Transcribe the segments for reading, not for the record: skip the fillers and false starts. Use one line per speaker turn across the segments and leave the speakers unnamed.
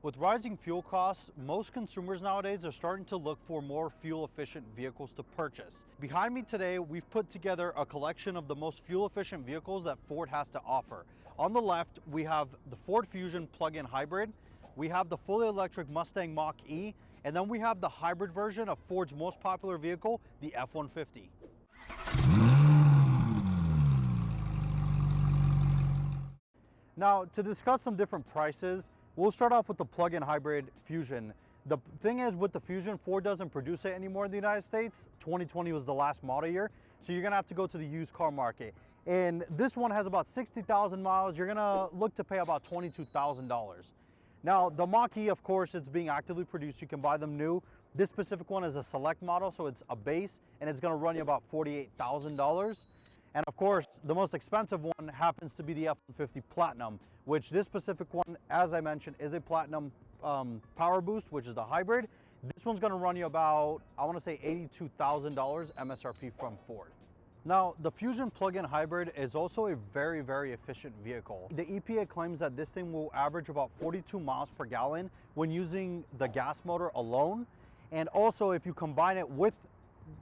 With rising fuel costs, most consumers nowadays are starting to look for more fuel-efficient vehicles to purchase. Behind me today, we've put together a collection of the most fuel-efficient vehicles that Ford has to offer. On the left, we have the Ford Fusion plug-in hybrid, we have the fully electric Mustang Mach E, and then we have the hybrid version of Ford's most popular vehicle, the F-150. Now, to discuss some different prices, we'll start off with the plug-in hybrid Fusion. The thing is, with the Fusion, Ford doesn't produce it anymore in the United States. 2020 was the last model year, so you're gonna have to go to the used car market. And this one has about 60,000 miles. You're gonna look to pay about $22,000. Now, the Mach E, of course, it's being actively produced. You can buy them new. This specific one is a select model, so it's a base, and it's gonna run you about $48,000. And of course, the most expensive one happens to be the F-150 Platinum, which this specific one, as I mentioned, is a Platinum Power Boost, which is the hybrid. This one's gonna run you about, I wanna say $82,000 MSRP from Ford. Now, the Fusion plug-in hybrid is also a very, very efficient vehicle. The EPA claims that this thing will average about 42 miles per gallon when using the gas motor alone. And also, if you combine it with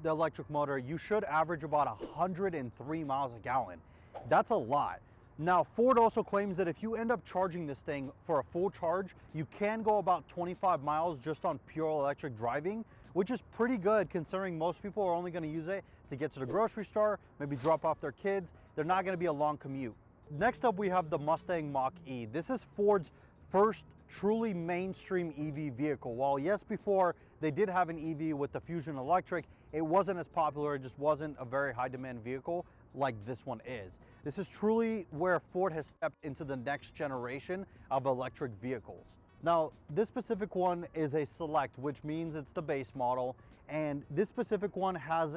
the electric motor, you should average about 103 miles a gallon. That's a lot. Now, Ford also claims that if you end up charging this thing for a full charge, you can go about 25 miles just on pure electric driving, which is pretty good considering most people are only going to use it to get to the grocery store, maybe drop off their kids. They're not going to be a long commute. Next up, we have the Mustang Mach E. This is Ford's first truly mainstream EV vehicle. While yes, before they did have an EV with the Fusion Electric, it wasn't as popular. It just wasn't a very high demand vehicle like this one is. This is truly where Ford has stepped into the next generation of electric vehicles. Now, this specific one is a select, which means it's the base model. And this specific one has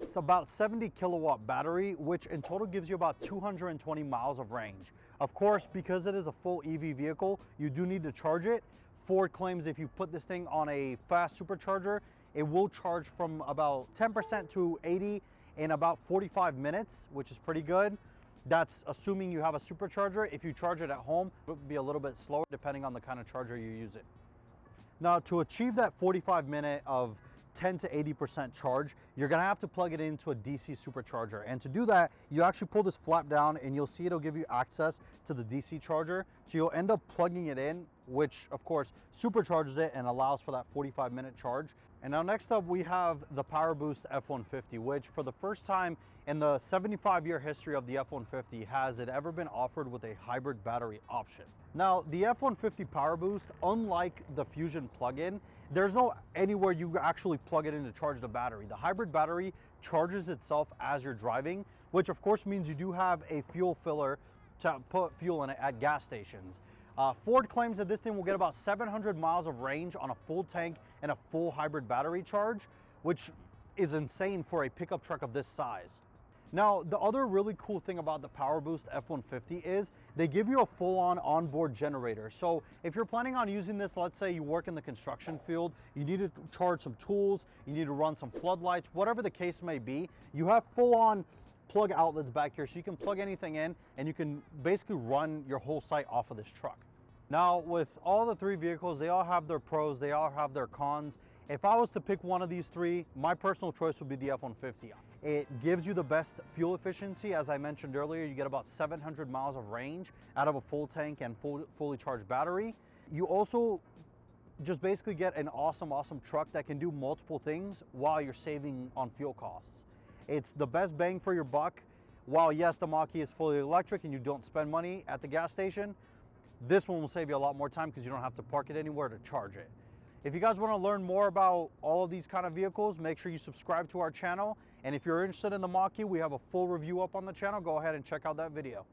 it's about 70 kilowatt battery, which in total gives you about 220 miles of range. Of course, because it is a full EV vehicle, you do need to charge it. Ford claims if you put this thing on a fast supercharger, it will charge from about 10% to 80 in about 45 minutes, which is pretty good. That's assuming you have a supercharger. If you charge it at home, it would be a little bit slower depending on the kind of charger you use it. Now, to achieve that 45-minute of 10 to 80% charge, you're gonna have to plug it into a DC supercharger. And to do that, you actually pull this flap down and you'll see it'll give you access to the DC charger. So you'll end up plugging it in, which of course supercharges it and allows for that 45-minute charge. And now next up, we have the Power Boost F-150, which for the first time in the 75-year history of the F-150 has it ever been offered with a hybrid battery option. Now, the F-150 Power Boost, unlike the Fusion plug-in, there's no anywhere you actually plug it in to charge the battery. The hybrid battery charges itself as you're driving, which of course means you do have a fuel filler to put fuel in it at gas stations. Ford claims that this thing will get about 700 miles of range on a full tank and a full hybrid battery charge, which is insane for a pickup truck of this size. Now, the other really cool thing about the Power Boost F-150 is they give you a full-on onboard generator. So if you're planning on using this, let's say you work in the construction field, you need to charge some tools, you need to run some floodlights, whatever the case may be, you have full-on plug outlets back here, so you can plug anything in and you can basically run your whole site off of this truck. Now, with all the three vehicles, they all have their pros, they all have their cons. If I was to pick one of these three, my personal choice would be the F-150. It gives you the best fuel efficiency. As I mentioned earlier, you get about 700 miles of range out of a full tank and fully charged battery. You also just basically get an awesome truck that can do multiple things while you're saving on fuel costs. It's the best bang for your buck. While yes, the Mach E is fully electric and you don't spend money at the gas station, this one will save you a lot more time because you don't have to park it anywhere to charge it. If you guys want to learn more about all of these kind of vehicles, make sure you subscribe to our channel. And if you're interested in the Mach E, we have a full review up on the channel. Go ahead and check out that video.